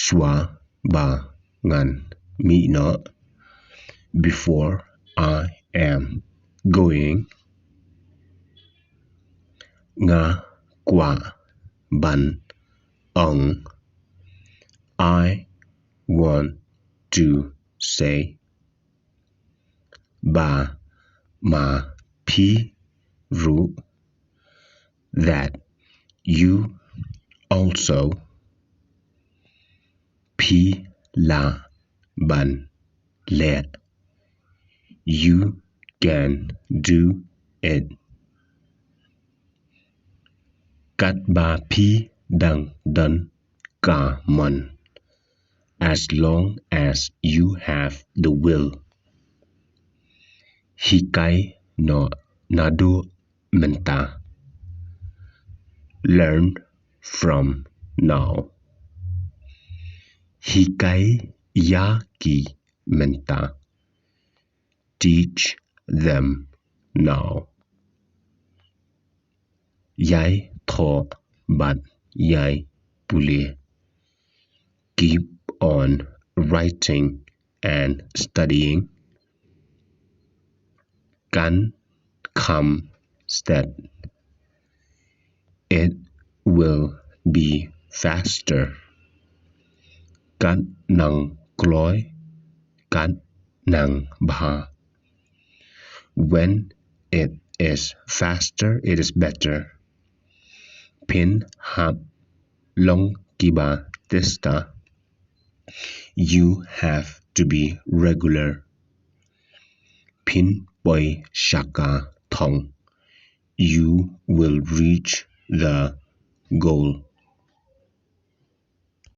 Shwa ba ngan mi no. Before I am going. Nga qua ban ong. I want to say. Ba ma pi ru. That you also. Pi la ban le. You can do it. Kat ba pi dang dun ka mon. As long as you have the will. Hikai no nadu menta. Learn from now. Hikai yaki menta. Teach them now. Yai tho bat yai pule. Keep on writing and studying. Can come stead. It will be faster. Kan nang kloi. Kan nang bha. When it is faster, it is better. Pin hap long kiba testa. You have to be regular. Pin boy shaka thong. You will reach the goal.